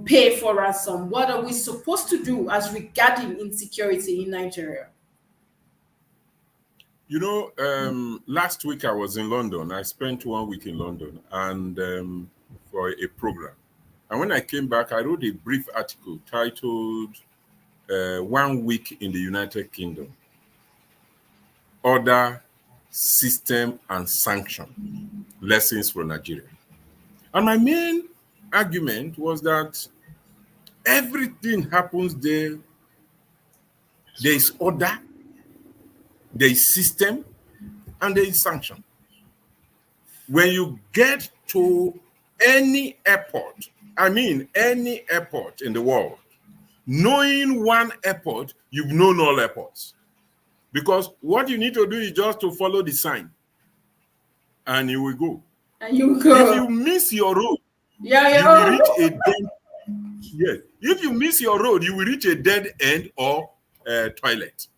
Speaker 2: pay for ransom? What are we supposed to do as regarding insecurity in Nigeria?
Speaker 3: Last week I was in London. I spent 1 week in London and for a program. And when I came back, I wrote a brief article titled 1 Week in the United Kingdom: Order, System, and Sanction. Lessons for Nigeria. And my main argument was that everything happens there. There is order, there is system, and there is sanction. When you get to any airport, any airport in the world, knowing one airport, you've known all airports. Because what you need to do is just to follow the sign, and you will go.
Speaker 2: And you go.
Speaker 3: If you miss your road,
Speaker 2: you
Speaker 3: will reach a dead. Yes. If you miss your road, you will reach a dead end or toilet.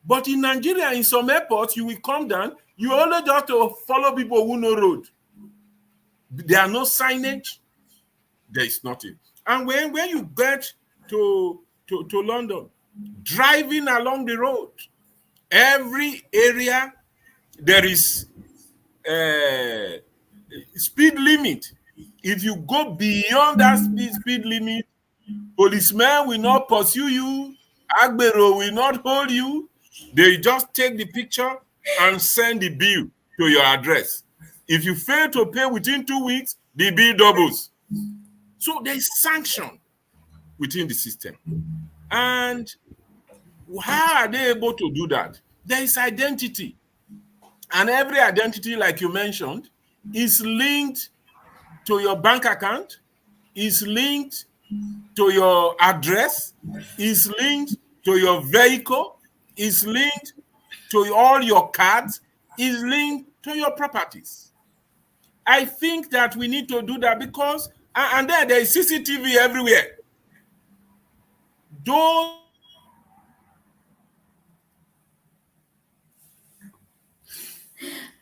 Speaker 3: But in Nigeria, in some airports, you will come down. You only just to follow people who know road. There are no signage. There is nothing. And when you get to London, driving along the road, every area there is speed limit. If you go beyond that speed limit, policemen will not pursue you. Agbero will not hold you. They just take the picture and send the bill to your address. If you fail to pay within 2 weeks, the bill doubles. So there is sanction within the system. And how are they able to do that? There is identity. And every identity, like you mentioned, is linked to your bank account, is linked to your address, is linked to your vehicle, is linked to all your cards, is linked to your properties. I think that we need to do that because, and then there is CCTV everywhere.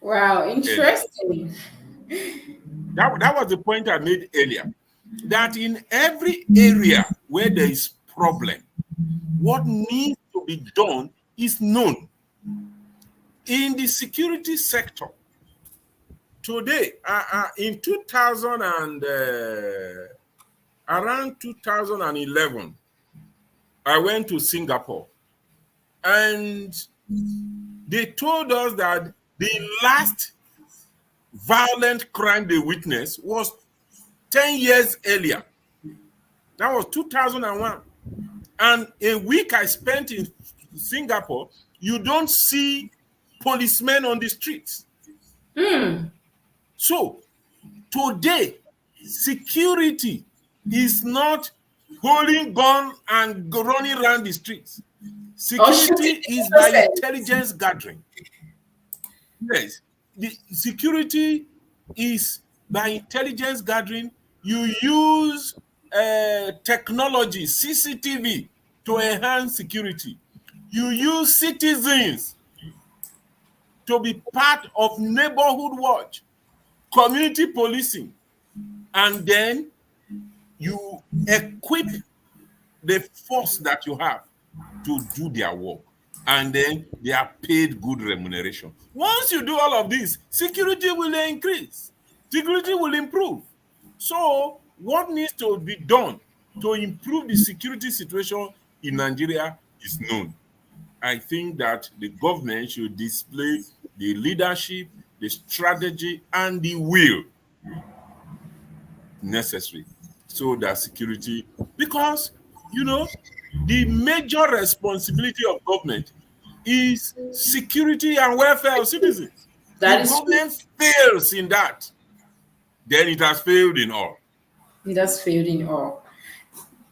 Speaker 2: Wow, interesting.
Speaker 3: That was the point I made earlier. That in every area where there is problem, what needs to be done is known. In the security sector, today, in 2000 and around 2011, I went to Singapore, and they told us that the last violent crime they witnessed was 10 years earlier. That was 2001. And a week I spent in Singapore, you don't see policemen on the streets. So today, security is not holding gun and running around the streets. Security is by intelligence gathering. Yes, the security is by intelligence gathering. You use technology, CCTV, to enhance security. You use citizens to be part of neighborhood watch, community policing, and then you equip the force that you have to do their work, and then they are paid good remuneration. Once you do all of this, security will increase, security will improve. So what needs to be done to improve the security situation in Nigeria is known. I think that the government should display the leadership, the strategy, and the will necessary so that security, because the major responsibility of government is security and welfare of citizens. If government fails in that, then it has failed in all.
Speaker 2: It has failed in all.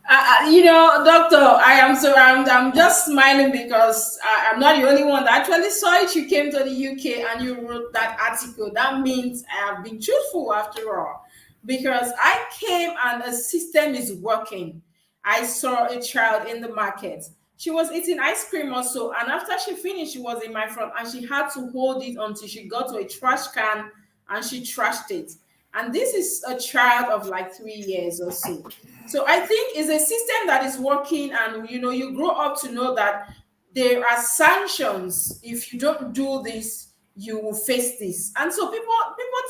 Speaker 2: Doctor, I'm just smiling because I'm not the only one that actually saw it. You came to the UK and you wrote that article. That means I have been truthful after all, because I came and a system is working. I saw a child in the market. She was eating ice cream also, and after she finished, she was in my front and she had to hold it until she got to a trash can and she trashed it. And this is a child of like 3 years or so. So I think it's a system that is working, and you grow up to know that there are sanctions. If you don't do this, you will face this. And so people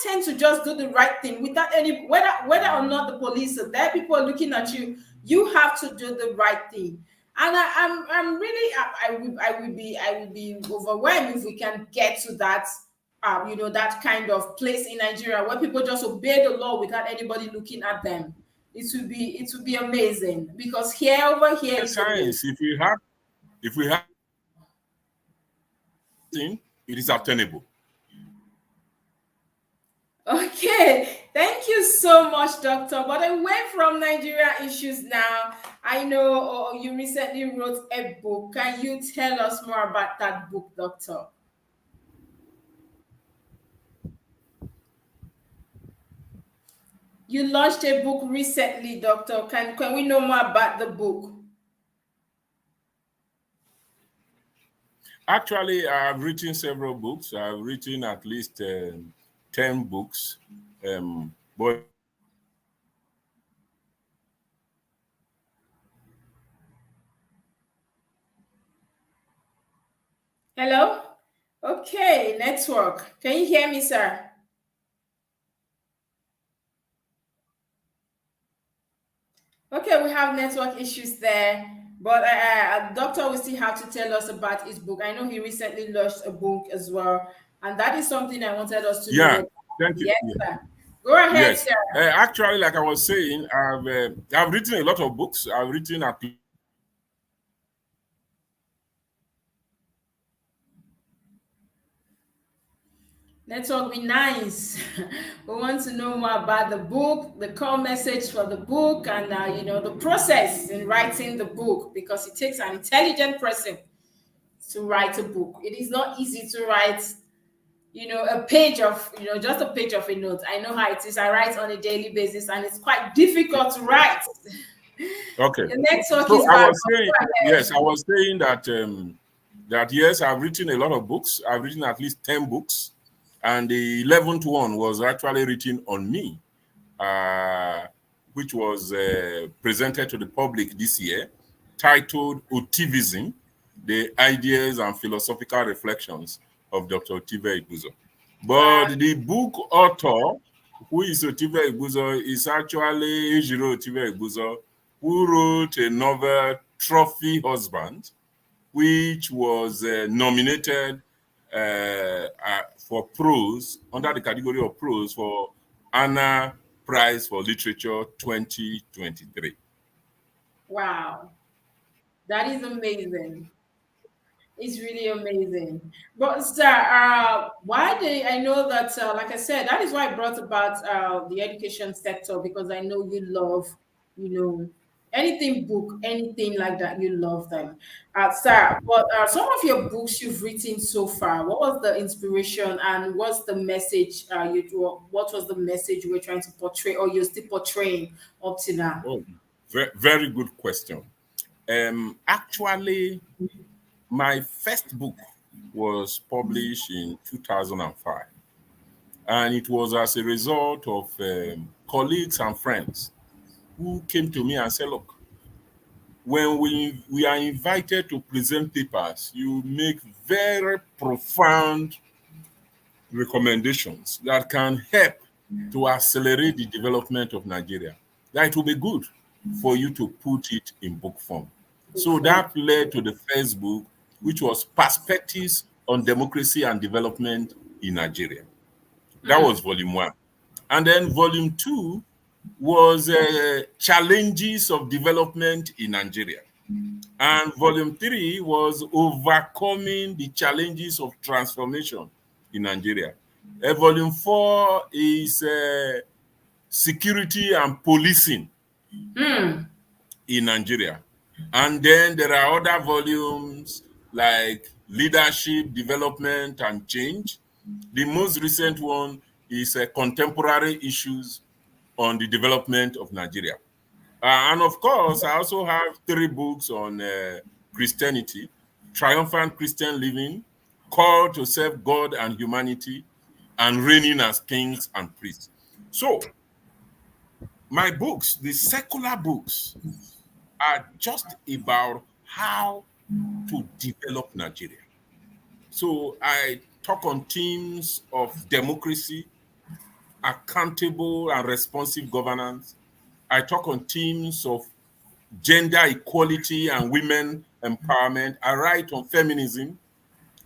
Speaker 2: tend to just do the right thing without any, whether or not the police are there, people are looking at you. You have to do the right thing. And I'm really, I would be overwhelmed if we can get to that, that kind of place in Nigeria where people just obey the law without anybody looking at them. It would be amazing, because over here is
Speaker 3: Science, if we have thing, it is obtainable.
Speaker 2: Okay, thank you so much, Doctor. But away from Nigeria issues now, I know you recently wrote a book. Can you tell us more about that book, Doctor? You launched a book recently, Doctor. Can we know more about the book?
Speaker 3: Actually, I've written several books. I've written at least 10 books. But
Speaker 2: Hello? Okay, network. Can you hear me, sir? Okay, we have network issues there, but Doctor will still have to tell us about his book. I know he recently launched a book as well, and that is something I wanted us to
Speaker 3: yeah,
Speaker 2: know.
Speaker 3: thank you.
Speaker 2: Yes,
Speaker 3: Yeah.
Speaker 2: sir. Go ahead,
Speaker 3: Yes.
Speaker 2: sir.
Speaker 3: Actually, like I was saying, I've written a lot of books. I've written at
Speaker 2: Network be nice. We want to know more about the book, the core message for the book, and the process in writing the book, because it takes an intelligent person to write a book. It is not easy to write, a page of, just a page of a note. I know how it is. I write on a daily basis, and it's quite difficult to write.
Speaker 3: okay.
Speaker 2: The network
Speaker 3: So
Speaker 2: is
Speaker 3: I
Speaker 2: bad.
Speaker 3: was saying, yes, I was saying that yes, I've written a lot of books. I've written at least 10 books, and the 11th one was actually written on me, which was presented to the public this year, titled Otivism: The Ideas and Philosophical Reflections of Dr. Otive Igbuzo. But the book author, who is Otive Igbuzo, is actually Ejiro Otive Igbuzo, who wrote a novel, Trophy Husband, which was nominated for prose, under the category of prose, for Anna Prize for Literature 2023.
Speaker 2: Wow, that is amazing. It's really amazing. But sir, why do I know that? Like I said, that is why I brought about the education sector, because I know you love, you know, anything book, anything like that. You love them, sir. But some of your books you've written so far, what was the inspiration and what's the message? What was the message you were trying to portray, or you're still portraying up to now?
Speaker 3: Oh, very good question. Actually, my first book was published in 2005, and it was as a result of colleagues and friends who came to me and said, look, when we are invited to present papers, you make very profound recommendations that can help to accelerate the development of Nigeria. That it will be good for you to put it in book form. So that led to the first book, which was Perspectives on Democracy and Development in Nigeria. That was volume 1. And then volume 2 was Challenges of Development in Nigeria. And volume 3 was Overcoming the Challenges of Transformation in Nigeria. Volume 4 is Security and Policing in Nigeria. And then there are other volumes like Leadership, Development, and Change. The most recent one is Contemporary Issues on the Development of Nigeria. And of course, I also have 3 books on Christianity: Triumphant Christian Living, Call to Serve God and Humanity, and Reigning as Kings and Priests. So my books, the secular books, are just about how to develop Nigeria. So I talk on themes of democracy, accountable and responsive governance. I talk on themes of gender equality and women empowerment. I write on feminism.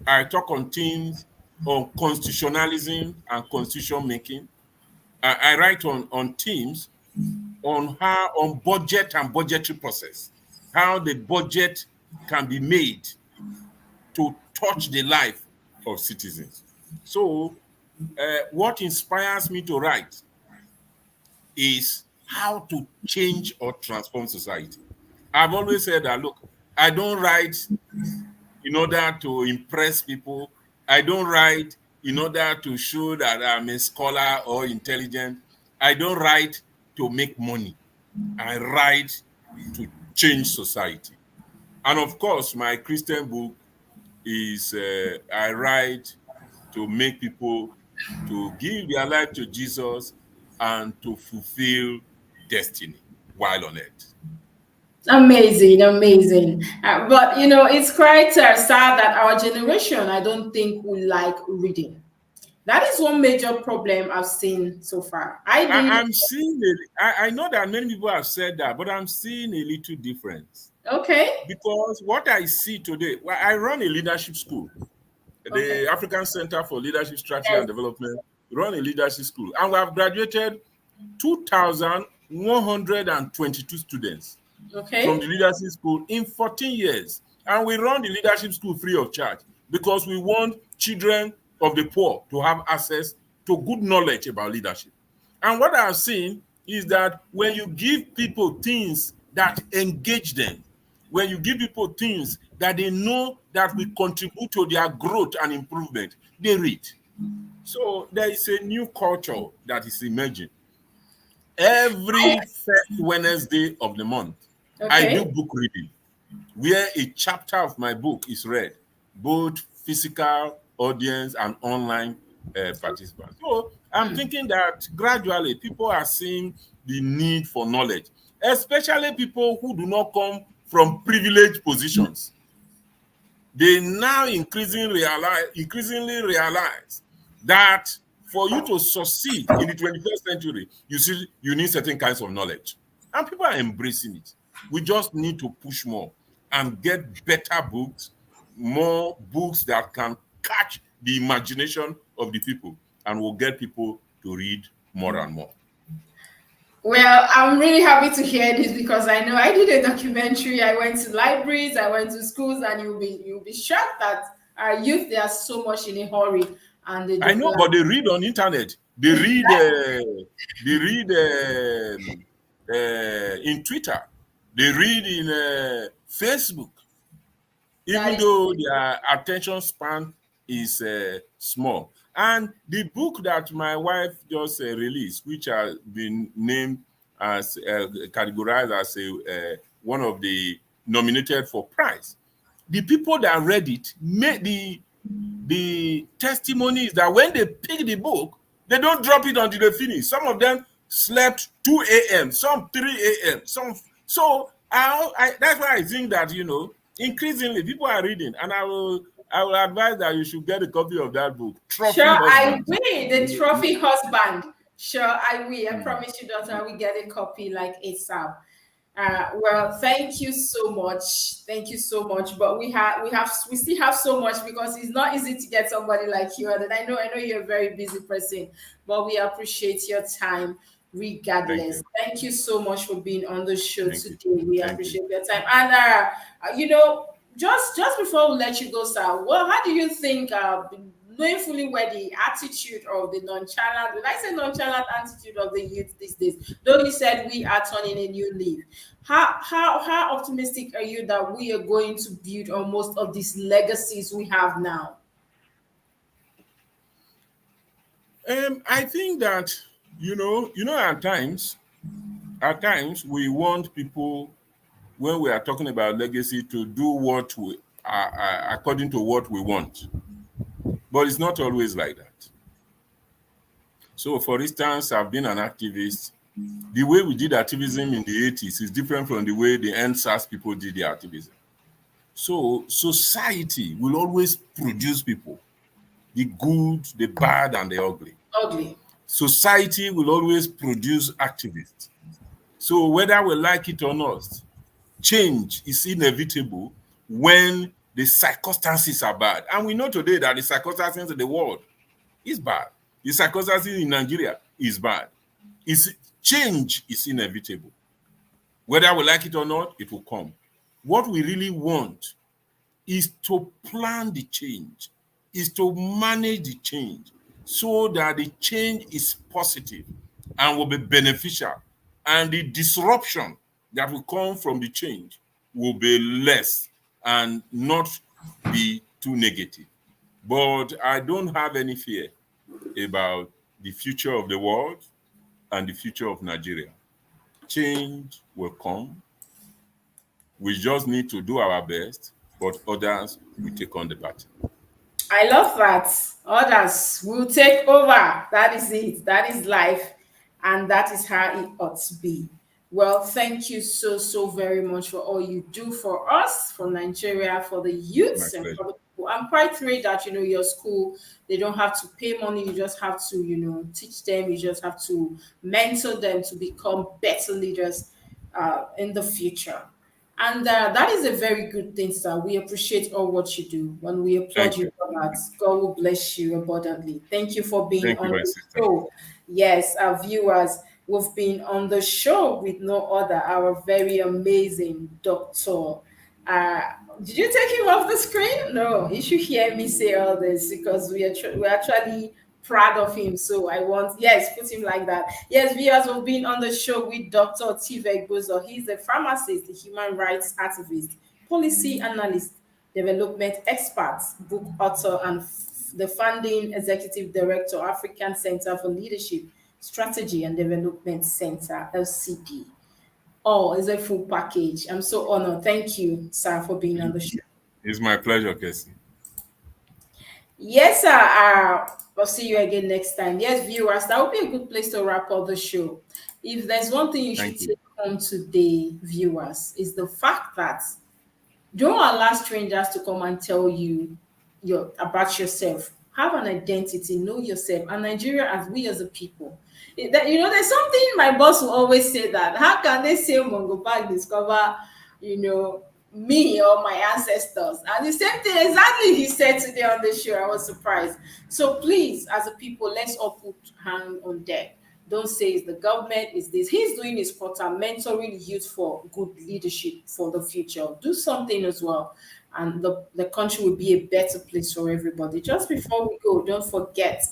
Speaker 3: I talk on themes on constitutionalism and constitution making. I write on themes on how on budget and budgetary process, how the budget can be made to touch the life of citizens. So, what inspires me to write is how to change or transform society. I've always said that, look, I don't write in order to impress people. I don't write in order to show that I'm a scholar or intelligent. I don't write to make money. I write to change society. And of course, my Christian book is I write to make people to give their life to Jesus and to fulfill destiny while on earth.
Speaker 2: Amazing, amazing. But it's quite sad that our generation, I don't think, we like reading. That is one major problem I've seen so far. I read.
Speaker 3: I'm seeing I know that many people have said that, but I'm seeing a little difference.
Speaker 2: Okay.
Speaker 3: Because what I see today, well, I run a leadership school,
Speaker 2: Okay.
Speaker 3: the African Center for Leadership Strategy
Speaker 2: Yes.
Speaker 3: and Development, run a leadership school, and we have graduated 2,122 students
Speaker 2: Okay.
Speaker 3: from the leadership school in 14 years. And we run the leadership school free of charge because we want children of the poor to have access to good knowledge about leadership. And what I've seen is that when you give people things that engage them, when you give people things that they know that will contribute to their growth and improvement, they read. So there is a new culture that is emerging. Every first Wednesday of the month, I do
Speaker 2: Okay.
Speaker 3: book reading, where a chapter of my book is read, both physical audience and online participants. So I'm thinking that gradually people are seeing the need for knowledge, especially people who do not come from privileged positions. They now increasingly realize that for you to succeed in the 21st century, you need certain kinds of knowledge. And people are embracing it. We just need to push more and get better books, more books that can catch the imagination of the people, and will get people to read more and more.
Speaker 2: Well, I'm really happy to hear this because I know I did a documentary. I went to libraries, I went to schools, and you'll be shocked that our youth, they are so much in a hurry and they
Speaker 3: I
Speaker 2: don't
Speaker 3: know,
Speaker 2: like.
Speaker 3: but they read on internet. They read in Twitter. They read in Facebook.
Speaker 2: That
Speaker 3: Even
Speaker 2: is
Speaker 3: though their attention span is small. And the book that my wife just released, which has been named as categorized as one of the nominated for prize, the people that read it made the testimony is that when they pick the book, they don't drop it until they finish. Some of them slept 2 a.m., some 3 a.m., some. So that's why I think that increasingly people are reading, and I will advise that you should get a copy of that book,
Speaker 2: sure
Speaker 3: Trophy
Speaker 2: I
Speaker 3: Husband.
Speaker 2: will. The trophy husband. Sure, I will. I
Speaker 3: Mm.
Speaker 2: promise you, daughter, I will get a copy like ASAP. Well, thank you so much. Thank you so much. But we still have so much because it's not easy to get somebody like you. And I know you're a very busy person, but we appreciate your time
Speaker 3: Thank
Speaker 2: regardless.
Speaker 3: you.
Speaker 2: Thank you so much for being on the show
Speaker 3: Thank you.
Speaker 2: today. We
Speaker 3: Thank you.
Speaker 2: appreciate your time. And just before we let you go, sir, well, how do you think knowing fully where the attitude of the nonchalant, when I say nonchalant attitude of the youth these days, though you said we are turning a new leaf, how optimistic are you that we are going to build on most of these legacies we have now?
Speaker 3: I think that at times we want people, when we are talking about legacy, to do what we according to what we want, but it's not always like that. So, for instance, I've been an activist. The way we did activism in the 80s is different from the way the NSAS people did their activism. So, society will always produce people, the good, the bad, and the ugly.
Speaker 2: Ugly.
Speaker 3: Society will always produce activists. So, whether we like it or not, change is inevitable when the circumstances are bad. And we know today that the circumstances in the world is bad. The circumstances in Nigeria is bad. Change is inevitable. Whether we like it or not, it will come. What we really want is to plan the change, is to manage the change so that the change is positive and will be beneficial, and the disruption that will come from the change will be less and not be too negative. But I don't have any fear about the future of the world and the future of Nigeria. Change will come. We just need to do our best, but others will take on the battle.
Speaker 2: I love that. Others will take over. That is it. That is life. And that is how it ought to be. Well, thank you so very much for all you do for us, for Nigeria, for the youths, and for the people. I'm quite thrilled that, your school, they don't have to pay money. You just have to, teach them. You just have to mentor them to become better leaders in the future. And that is a very good thing, sir. We appreciate all what you do. When we applaud you for that, God will bless you abundantly. Thank you for being on the show. Yes, our viewers, we've been on the show with no other, our very amazing doctor. Did you take him off the screen? No, you should hear me say all this because we're actually proud of him. So put him like that. Yes, viewers, we've been on the show with Dr. Tivek Bozo. He's a pharmacist, a human rights activist, policy analyst, development expert, book author, and the founding executive director, African Center for Leadership, Strategy and Development Center, LCD. Oh, it's a full package. I'm so honored. Thank you, sir, for being on the show.
Speaker 3: It's my pleasure, Kessy.
Speaker 2: Yes, sir. I'll see you again next time. Yes, viewers, that would be a good place to wrap up the show. If there's one thing you should take home today, viewers, is the fact that don't allow strangers to come and tell you about yourself. Have an identity, know yourself. And Nigeria, as we as a people, there's something my boss will always say that. How can they say Mongo Park discover, me or my ancestors? And the same thing exactly he said today on the show. I was surprised. So please, as a people, let's all put hand on deck. Don't say it's the government, it's this. He's doing his part, mentoring youth for good leadership for the future. Do something as well. And the country will be a better place for everybody. Just before we go, don't forget,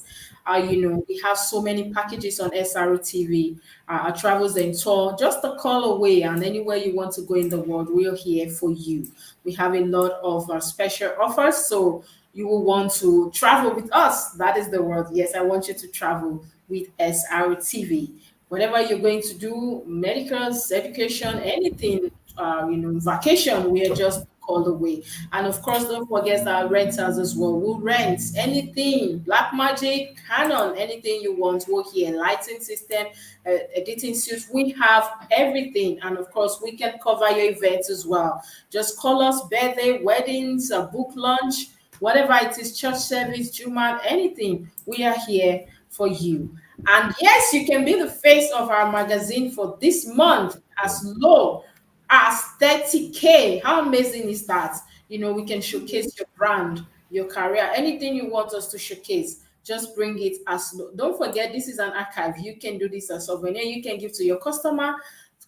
Speaker 2: we have so many packages on SRO TV, our travels and tour, just a call away, and anywhere you want to go in the world, we're here for you. We have a lot of special offers, so you will want to travel with us. That is the word. Yes, I want you to travel with SRO TV. Whatever you're going to do, medicals, education, anything, vacation, we are just called away. And of course, don't forget our rentals as well. We'll rent anything, Black Magic, Canon, anything you want. We're here, lighting system, editing suits. We have everything. And of course, we can cover your events as well. Just call us, birthday, weddings, book launch, whatever it is, church service, Juma, anything. We are here for you. And yes, you can be the face of our magazine for this month as low as 30K. How amazing is that? We can showcase your brand, your career, anything you want us to showcase. Just bring it as low. Don't forget, this is an archive. You can do this as souvenir. You can give to your customers,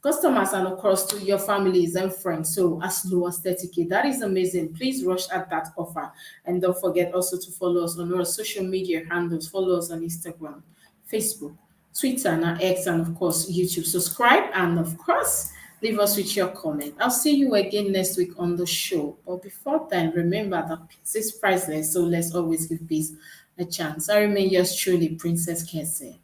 Speaker 2: and of course to your families and friends. So as low as 30K. That is amazing. Please rush at that offer. And don't forget also to follow us on our social media handles. Follow us on Instagram, Facebook, Twitter, and our X, and of course YouTube. Subscribe, and of course leave us with your comment. I'll see you again next week on the show. But before then, remember that peace is priceless, so let's always give peace a chance. I remain yours truly, Princess Kessy.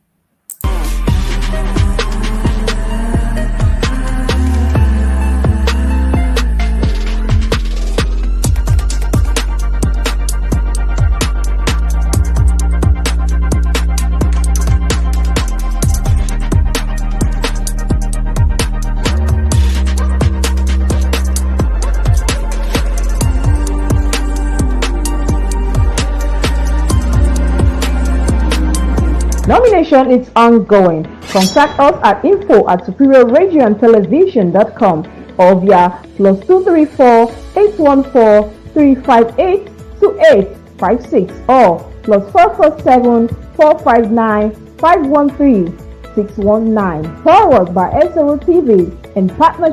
Speaker 5: Nomination is ongoing. Contact us at info@superiorradioandtelevision.com or via +234 814 358 2856 or +447 459 513 619. Forward by SOO TV in partnership